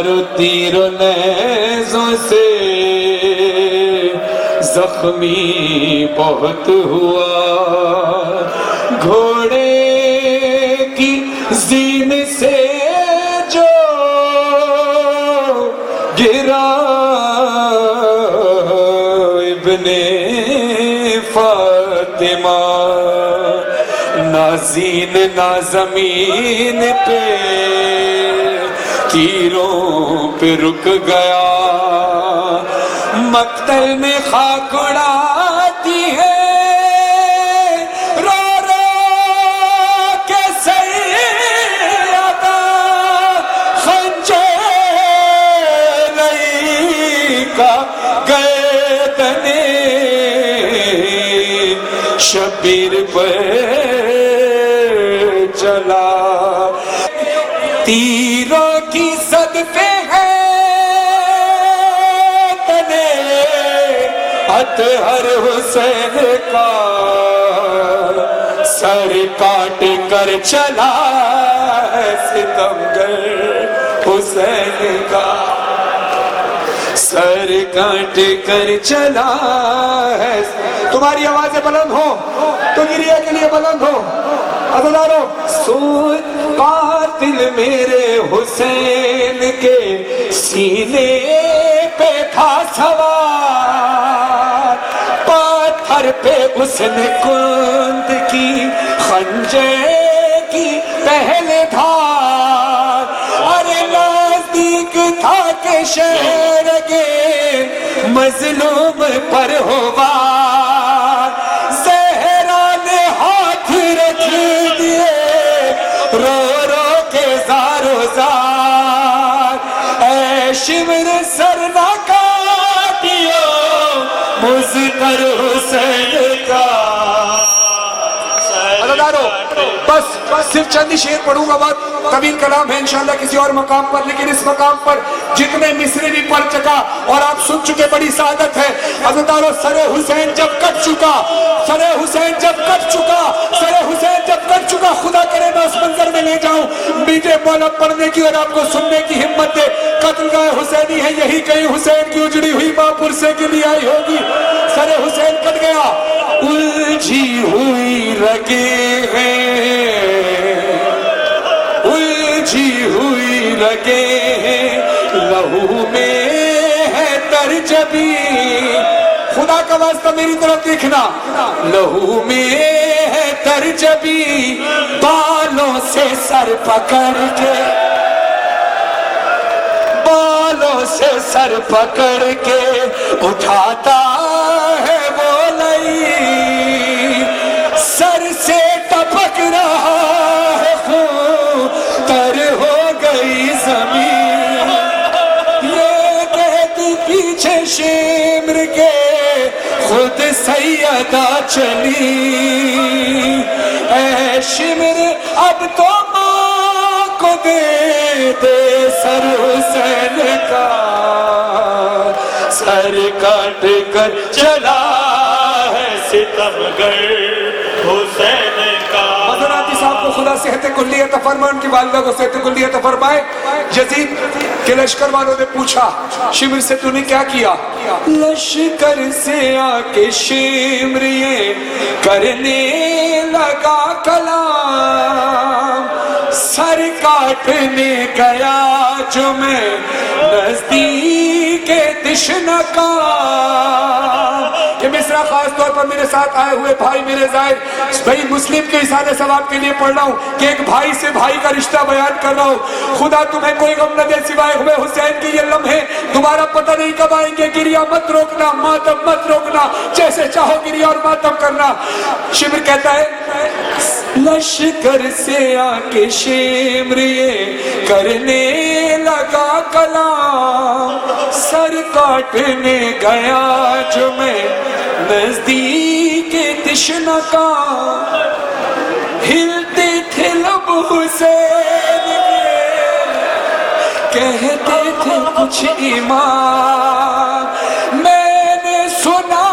مارو تیر و نیزوں سے زخمی بہت ہوا، گھوڑے کی زین سے جو گرا ابن فاطمہ، نہ زین نہ زمین پہ تیروں پہ رک گیا، مقتل میں خاک اڑاتی ہے رو رو کے سیدہ خنجر علی کا گردن شبیر پر چلا، تیروں کی زد پہ ہے تنے اطہر حسین کا، سر کاٹ کر چلا ہے ستمگر حسین کا، سر کاٹ کر چلا ہے۔ تمہاری آوازیں بلند ہو تو گریہ کے لیے بلند ہو عزیزانو۔ سوچ قاتل میرے حسین کے سینے پہ تھا سوار، پتھر پہ اس نے کند کی خنجر کی پہلے دھار، ارے نزدیک تھا کہ شہر کے مظلوم پر ہو وار، زہرا نے ہاتھ رکھ دیے رو رو کے زارو زار، اے شمر سر نہ کاٹیو مزدر حسین کا۔ عزیزانو بس صرف چند شعر پڑھوں گا، بات طویل کلام ہے انشاءاللہ کسی اور مقام پر، لیکن اس مقام پر جتنے مصرے بھی پڑھ چکا اور آپ سن چکے بڑی سعادت ہے۔ عزیزانو سر حسین جب کٹ چکا، سر حسین جب کٹ چکا، سر حسین جب کٹ چکا، خدا کرے میں اس منظر میں لے جاؤں، میٹھے مولا پڑھنے کی اور آپ کو سننے کی ہمت دے۔ قتل گاہ حسینی ہے یہی کہیں حسین کی اجڑی ہوئی ماں پرسے کے لیے آئی ہوگی، سر حسین کٹ گیا، الجھی ہوئی رگیں ہیں، الجھی ہوئی رگیں ہیں، لہو میں ہے ترجبی، خدا کا واسطہ میری طرف دیکھنا، لہو میں ہے ترجبی، بالوں سے سر پکڑ کے، بالوں سے سر پکڑ کے اٹھاتا ہے وہ لئی، سر سے ٹپک رہا ہے خون، تر ہو گئی زمین، یہ کہتی پیچھے شمر کے خود سیدہ چلی، اے شمر اب تو ماں کو دے دے سر حسین کا، سر کاٹ کر چلا ہے ستمگر حسین کا۔ حضرات صاحب کو خدا صحت کلی عطا فرمائے، ان کی والدہ کو صحت کلی عطا فرمائے۔ یزید کے لشکر والوں نے پوچھا شمر سے تو نے کیا کیا؟ لشکر سے آ کے شمر یہ کرنے لگا کلام، سر کاٹنے گیا جو میں نزدیک تشنہ کا۔ یہ مصرع خاص طور پر میرے ساتھ آئے ہوئے بھائی میرے زائر بھائی مسلم کے احسان ثواب کے لیے پڑھ رہا ہوں کہ ایک بھائی سے بھائی کا رشتہ بیان کر رہا ہوں۔ خدا تمہیں کوئی غم نہ دے سوائے ہوئے حسین کی یہ لمحے دوبارہ پتہ نہیں کب آئیں گے، گریہ مت روکنا، ماتم مت روکنا، جیسے چاہو گریہ اور ماتم کرنا۔ شمر کہتا ہے لشکر سے آ کے شمر یہ کرنے لگا کلام، سر کاٹنے گیا جو میں نزدیک تشنہ کا۔ ہلتے تھے لب حسین کے، کہتے تھے کچھ ایمان، میں نے سنا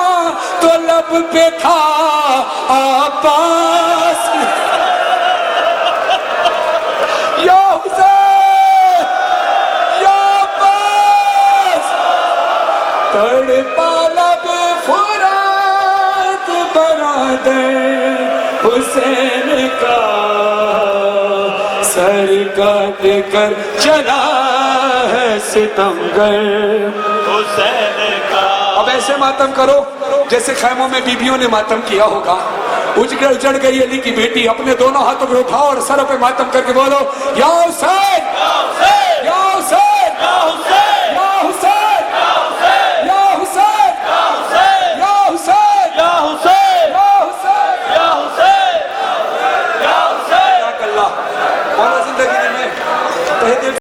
تو لب پہ تھا عباس، یا حسین یا تڑپا لب فرات برادر حسین کا سر کاٹ کر چلا ہے ستمگر حسین کا. اب ایسے ماتم کرو جیسے خیموں میں بیبیوں نے ماتم کیا ہوگا. اجڑ گئی علی کی بیٹی, اپنے دونوں ہاتھوں پہ اٹھاؤ اور سروں پہ ماتم کر کے بولو یا حسین